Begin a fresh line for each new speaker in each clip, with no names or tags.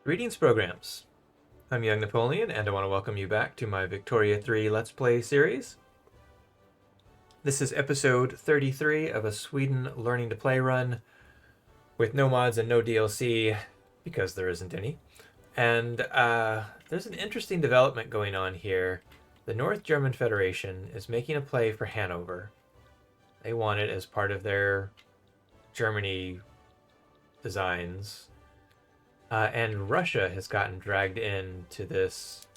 Greetings, programs. I'm Young Napoleon, and I want to welcome you back to my Victoria 3 Let's Play series. This is episode 33 of a Sweden Learning to Play run with no mods and no DLC, because there isn't any. And there's an interesting development going on here. The North German Federation is making a play for Hanover. They want it as part of their Germany designs. And Russia has gotten dragged into this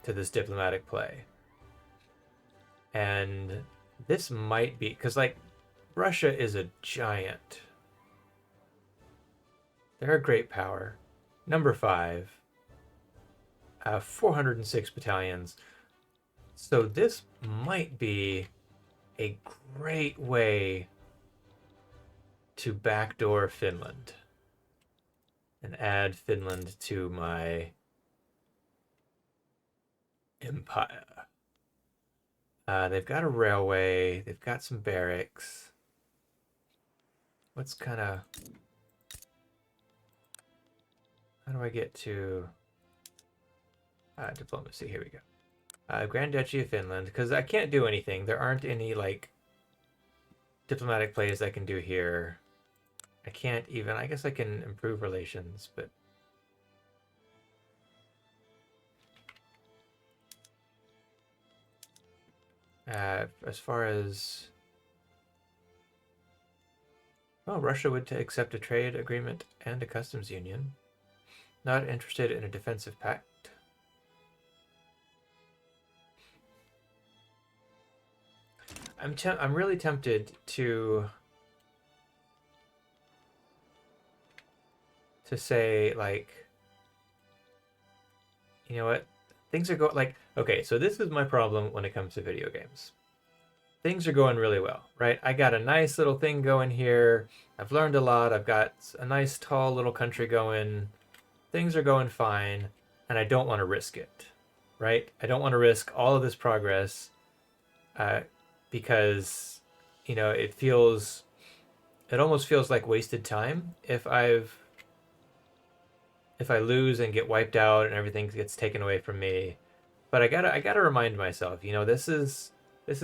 diplomatic play. And this might be because Russia is a giant. They're a great power. Number 5. 406 battalions. So this might be a great way to backdoor Finland and add Finland to my empire. They've got a railway. They've got some barracks. What's kind of... How do I get to... diplomacy, here we go. Grand Duchy of Finland, because I can't do anything. There aren't any, diplomatic plays I can do here. I can't even... I guess I can improve relations, but... as far as... Well, Russia would accept a trade agreement and a customs union. Not interested in a defensive pact. I'm really tempted to say, you know what? Things are going, okay, so this is my problem when it comes to video games. Things are going really well, right? I got a nice little thing going here. I've learned a lot. I've got a nice, tall little country going. Things are going fine, and I don't want to risk it, right? I don't want to risk all of this progress because, it almost feels like wasted time if I lose and get wiped out and everything gets taken away from me. But I gotta remind myself, this is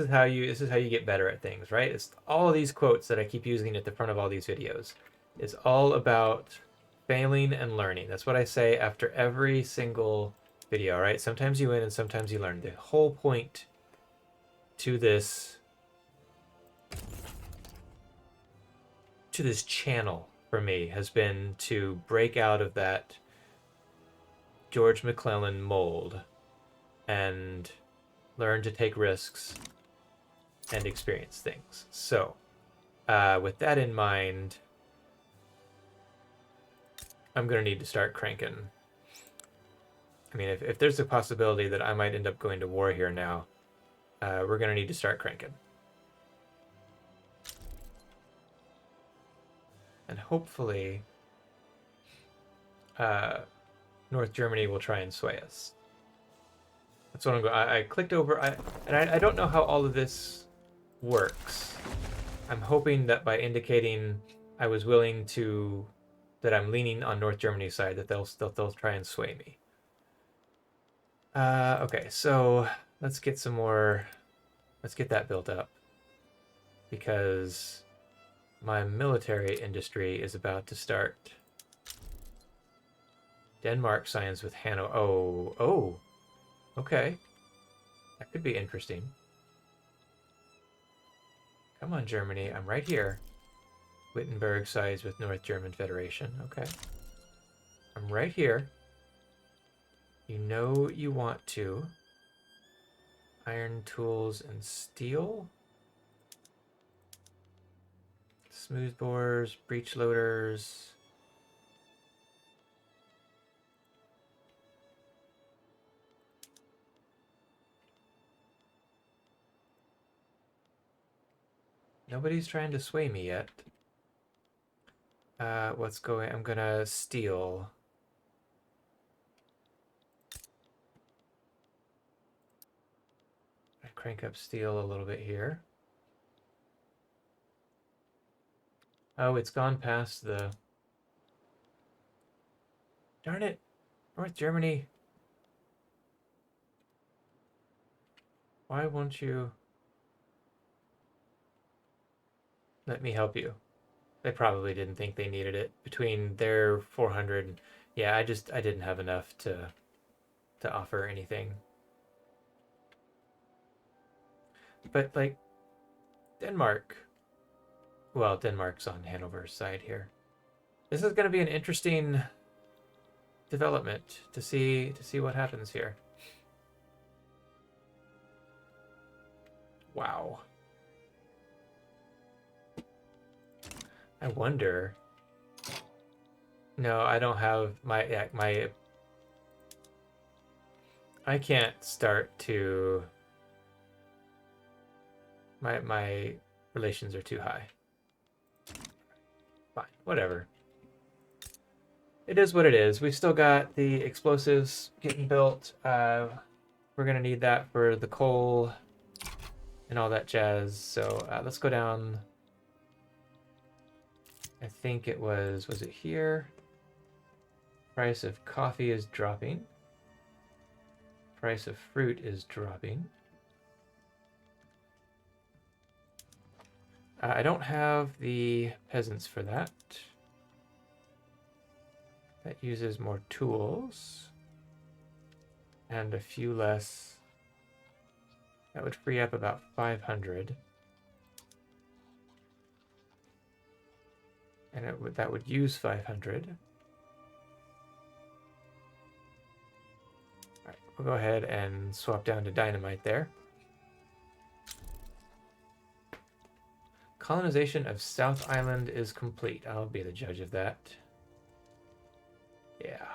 how you get better at things, right? It's all of these quotes that I keep using at the front of all these videos. It's all about failing and learning. That's what I say after every single video, right? Sometimes you win and sometimes you learn. The whole point to this channel for me has been to break out of that George McClellan mold and learn to take risks and experience things. So, with that in mind, I'm going to need to start cranking. I mean, if there's a possibility that I might end up going to war here now, we're going to need to start cranking. And hopefully, North Germany will try and sway us. That's what I'm going. I clicked over, I don't know how all of this works. I'm hoping that by indicating I was willing to, that I'm leaning on North Germany's side, that they'll try and sway me. Okay, so let's get some more. Let's get that built up, because my military industry is about to start. Denmark signs with Hanover. Oh, okay. That could be interesting. Come on, Germany. I'm right here. Wittenberg sides with North German Federation. Okay. I'm right here. You know you want to. Iron tools and steel. Smooth bores, breech loaders. Nobody's trying to sway me yet. What's going... I'm gonna steal. I crank up steel a little bit here. Oh, it's gone past the... Darn it. North Germany. Why won't you let me help you? They probably didn't think they needed it. Between their 400, yeah, I didn't have enough to offer anything. But like Denmark, well, Denmark's on Hanover's side here. This is going to be an interesting development to see what happens here. Wow. I wonder. No, I don't have my. I can't start to. My relations are too high. Fine, whatever. It is what it is. We've still got the explosives getting built. We're gonna need that for the coal and all that jazz. So let's go down. I think it was it here? Price of coffee is dropping. Price of fruit is dropping. I don't have the peasants for that. That uses more tools. And a few less. That would free up about 500. And that would use 500. All right, we'll go ahead and swap down to dynamite there. Colonization of South Island is complete. I'll be the judge of that. Yeah.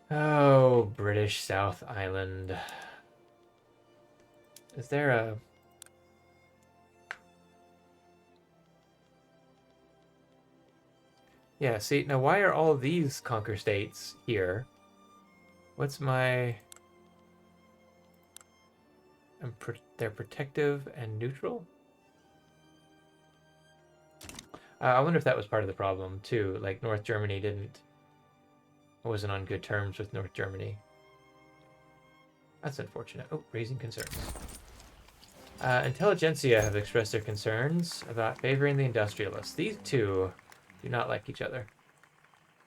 Oh, British South Island. Is there a... Yeah, see, now why are all these conquer states here? What's my... They're protective and neutral? I wonder if that was part of the problem, too. Like, North Germany wasn't on good terms with North Germany. That's unfortunate. Oh, raising concerns. Intelligentsia have expressed their concerns about favoring the industrialists. These two do not like each other.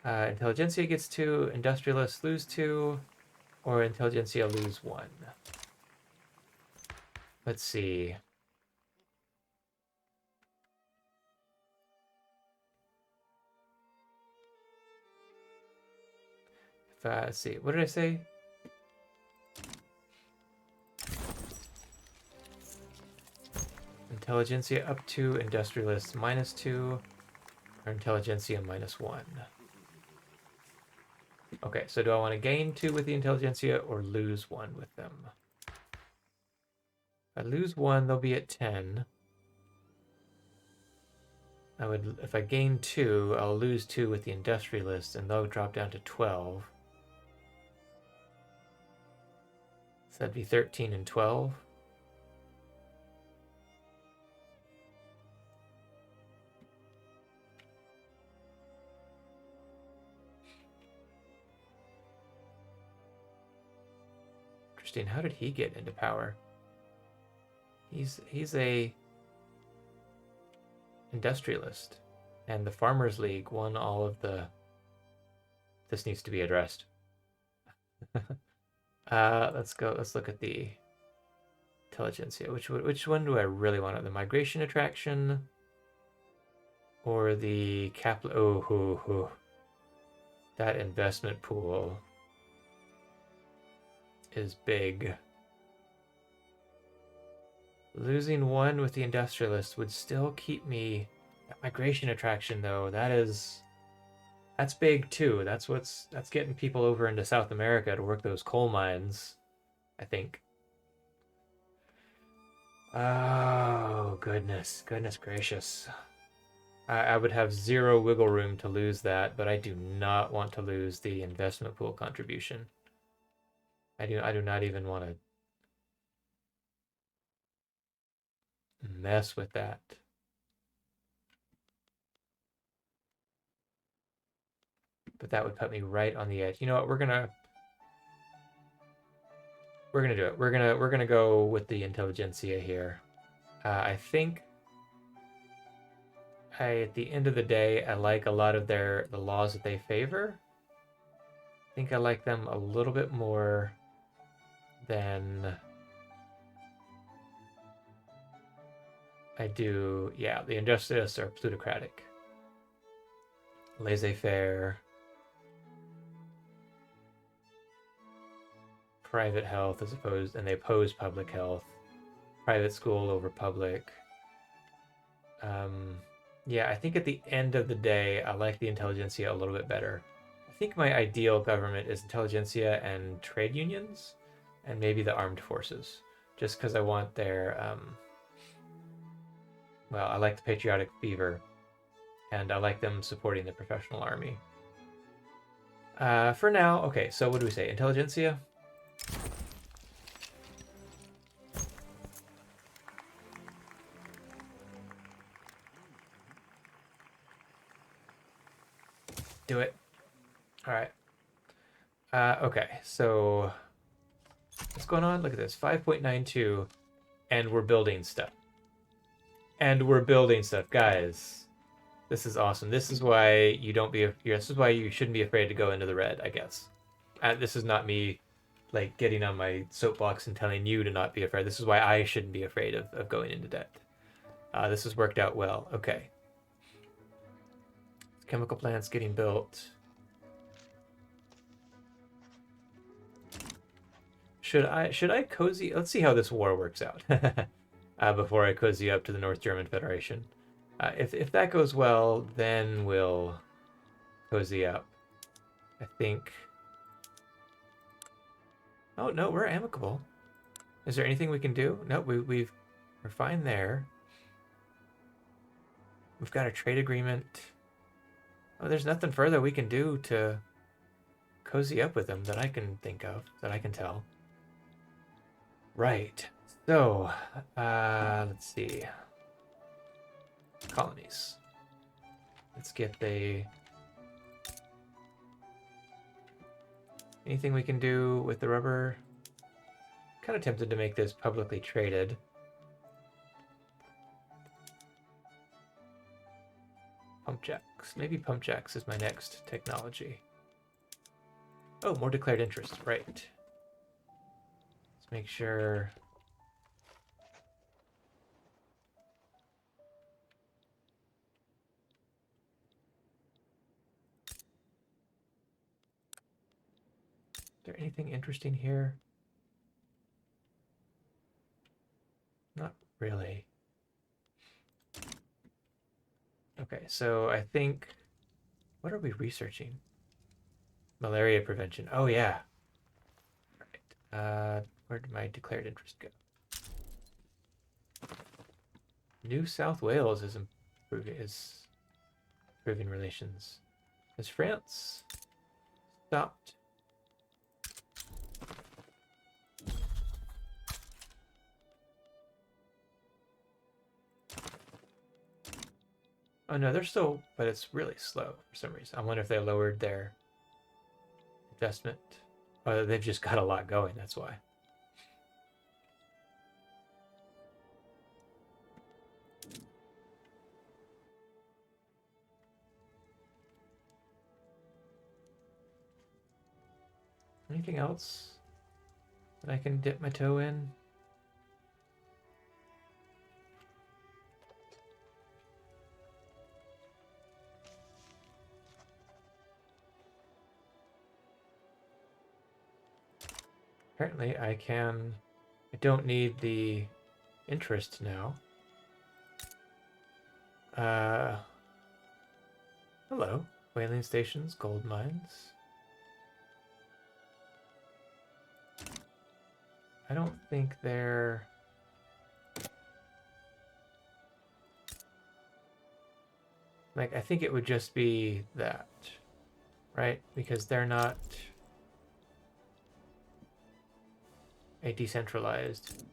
Intelligentsia gets 2, industrialists lose 2, or Intelligentsia lose 1. Let's see. Let's see. What did I say? Intelligentsia up 2, industrialists -2, or Intelligentsia -1. Okay, so do I want to gain 2 with the Intelligentsia or lose 1 with them? If I lose 1, they'll be at 10. If I gain 2, I'll lose 2 with the industrialists, and they'll drop down to 12. So that'd be 13 and 12. Interesting. How did he get into power? He's a industrialist, and the Farmers League won all of the... This needs to be addressed. Let's go. Let's look at the intelligentsia. Which one do I really want? The migration attraction or the capital? Oh, that investment pool is big. Losing 1 with the industrialist would still keep me. That migration attraction, though, that's big too. That's getting people over into South America to work those coal mines, I think. Oh, goodness gracious. I would have 0 wiggle room to lose that, but I do not want to lose the investment pool contribution. I do not even want to mess with that. but that would put me right on the edge. You know what? We're gonna do it. We're gonna go with the intelligentsia here. I think at the end of the day, I like a lot of the laws that they favor. I think I like them a little bit more than I do, yeah, the injustice or plutocratic. Laissez-faire. Private health as opposed, and they oppose public health. Private school over public. Yeah, I think at the end of the day, I like the intelligentsia a little bit better. I think my ideal government is intelligentsia and trade unions, and maybe the armed forces, just because I want their, well, I like the patriotic fever, and I like them supporting the professional army. For now, okay, so what do we say? Intelligentsia? Do it. All right. Okay, so what's going on? Look at this, 5.92, and we're building stuff. Guys. This is awesome. This is why you don't be. This is why you shouldn't be afraid to go into the red, I guess. This is not me, like getting on my soapbox and telling you to not be afraid. This is why I shouldn't be afraid of going into debt. This has worked out well. Okay. Chemical plants getting built. Should I cozy? Let's see how this war works out before I cozy up to the North German Federation. If that goes well, then we'll cozy up. I think. Oh no, we're amicable. Is there anything we can do? No, we're fine there. We've got a trade agreement. Oh, there's nothing further we can do to cozy up with them that I can think of, that I can tell. Right. So, let's see. Colonies. Let's get the... Anything we can do with the rubber? Kind of tempted to make this publicly traded. Pump jacks. Maybe pump jacks is my next technology. Oh, more declared interest. Right. Let's make sure... Is there anything interesting here? Not really. Okay, so I think... What are we researching? Malaria prevention. Oh, yeah. All right. Where did my declared interest go? New South Wales is improving relations. Has France stopped? Oh no, they're still, but it's really slow for some reason. I wonder if they lowered their investment. Oh, they've just got a lot going, that's why. Anything else that I can dip my toe in? Apparently I don't need the interest now. Hello. Whaling stations, gold mines. I don't think they're... Like, I think it would just be that, right? Because they're not a decentralized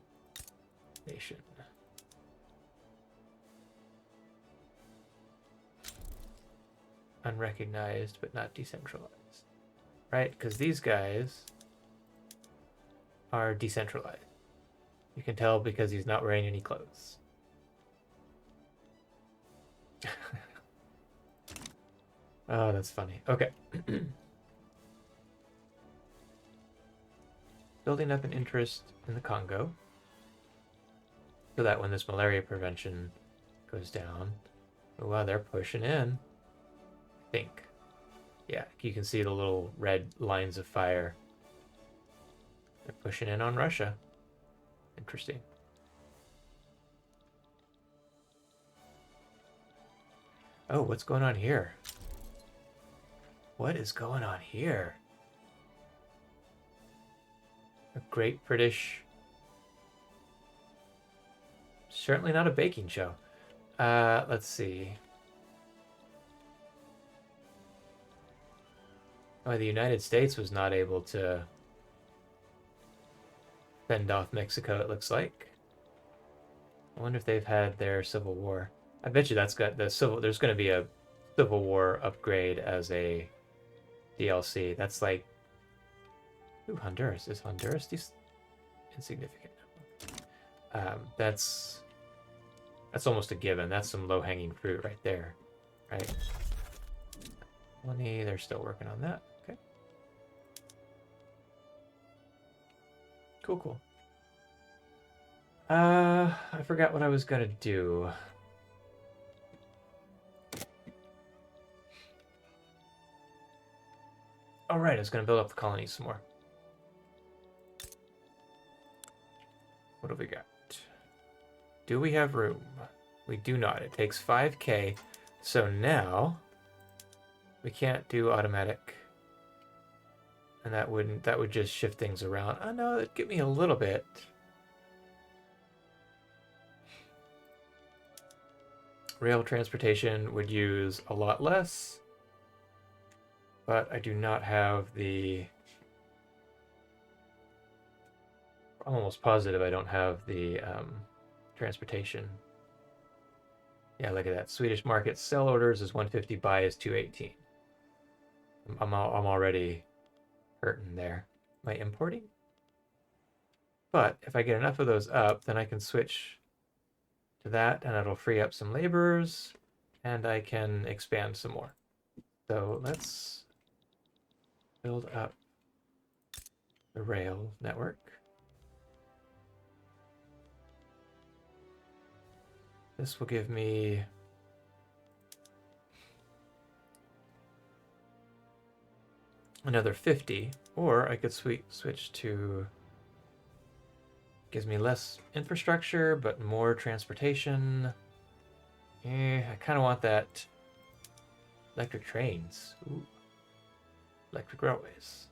nation. unrecognized but not decentralized, right? Because these guys are decentralized. You can tell because he's not wearing any clothes. Oh, that's funny. Okay. Building up an interest in the Congo so that when this malaria prevention goes down, oh wow, they're pushing in. I think. Yeah, you can see the little red lines of fire. They're pushing in on Russia. Interesting. Oh, what's going on here? What is going on here? A great British... Certainly not a baking show. Let's see. Oh, the United States was not able to fend off Mexico, it looks like. I wonder if they've had their civil war. I bet you that's got the civil... There's going to be a Civil War upgrade as a DLC. That's like... Ooh, Honduras. Is Honduras insignificant? That's almost a given. That's some low-hanging fruit right there. Right? 20, they're still working on that. Okay. Cool, cool. I forgot what I was gonna do. All right, I was gonna build up the colonies some more. What have we got? Do we have room? We do not. It takes 5K. So now we can't do automatic. And that would just shift things around. Oh no, it'd give me a little bit. Rail transportation would use a lot less. But I do not have the... I'm almost positive I don't have the transportation. Yeah, look at that. Swedish market sell orders is 150, buy is 218. I'm already hurting there. Am I importing? But if I get enough of those up, then I can switch to that, and it'll free up some laborers, and I can expand some more. So let's build up the rail network. This will give me another 50, or I could switch to... Gives me less infrastructure, but more transportation. I kind of want that electric trains. Ooh. Electric railways.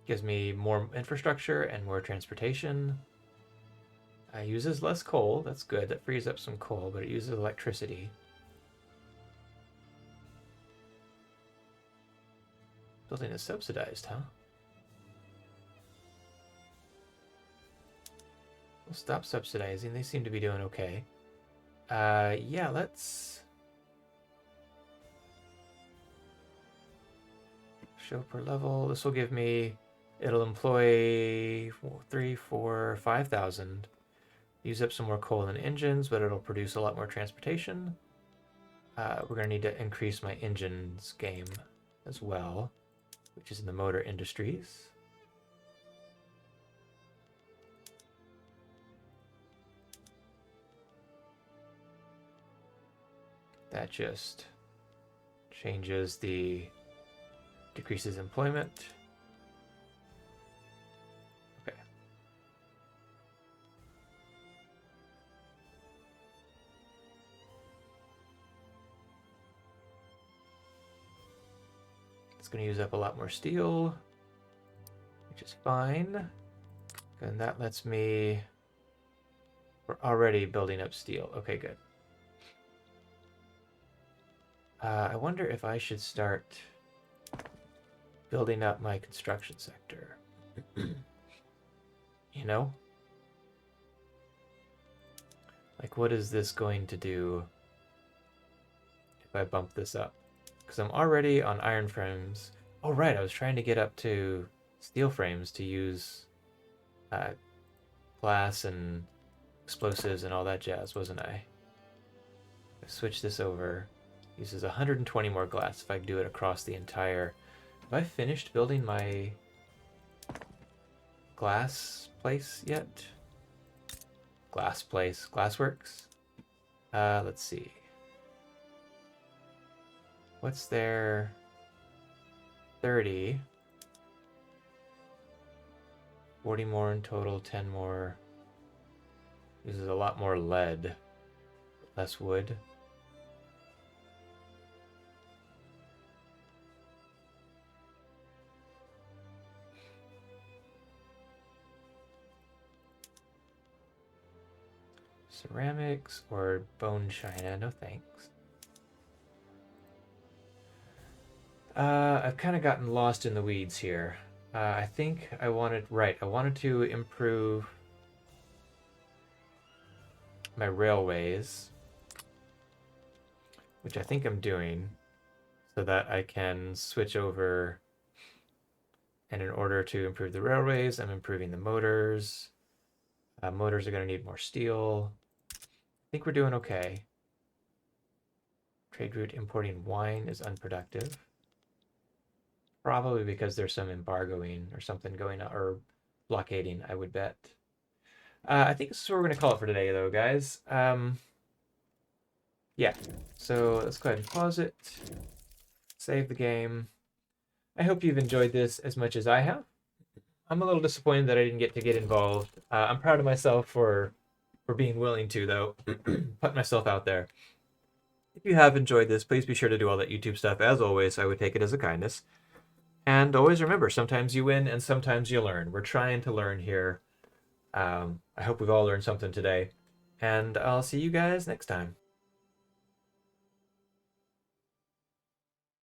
Gives me more infrastructure and more transportation. Uses less coal. That's good. That frees up some coal, but it uses electricity. Building is subsidized, huh? We'll stop subsidizing. They seem to be doing okay. Yeah, let's... Show per level. This will give me... It'll employ 3, 4, 5,000. Use up some more coal and engines, but it'll produce a lot more transportation. We're going to need to increase my engines game as well, which is in the motor industries. That just changes the... decreases employment. Okay. It's going to use up a lot more steel, which is fine. And that lets me... We're already building up steel. Okay, good. I wonder if I should start building up my construction sector. You know? Like, what is this going to do if I bump this up. Because I'm already on iron frames. Oh, right, I was trying to get up to steel frames to use uh, glass and explosives and all that jazz, wasn't I? Switch this over. Uses 120 more glass if I do it across the entire... Have I finished building my glass place yet? Glass place. Glassworks? Let's see. What's there? 30. 40 more in total, 10 more. Uses a lot more lead. Less wood. Ceramics or bone china? No thanks. I've kind of gotten lost in the weeds here. I think I wanted... Right, I wanted to improve my railways, which I think I'm doing, so that I can switch over. And in order to improve the railways, I'm improving the motors. Motors are going to need more steel. I think we're doing okay. Trade route importing wine is unproductive. Probably because there's some embargoing or something going on, or blockading, I would bet. I think this is what we're going to call it for today, though, guys. Yeah, so let's go ahead and pause it. Save the game. I hope you've enjoyed this as much as I have. I'm a little disappointed that I didn't get to get involved. I'm proud of myself for being willing to, though. Put myself out there. If you have enjoyed this, please be sure to do all that YouTube stuff. As always, I would take it as a kindness. And always remember, sometimes you win and sometimes you learn. We're trying to learn here. I hope we've all learned something today. And I'll see you guys next time.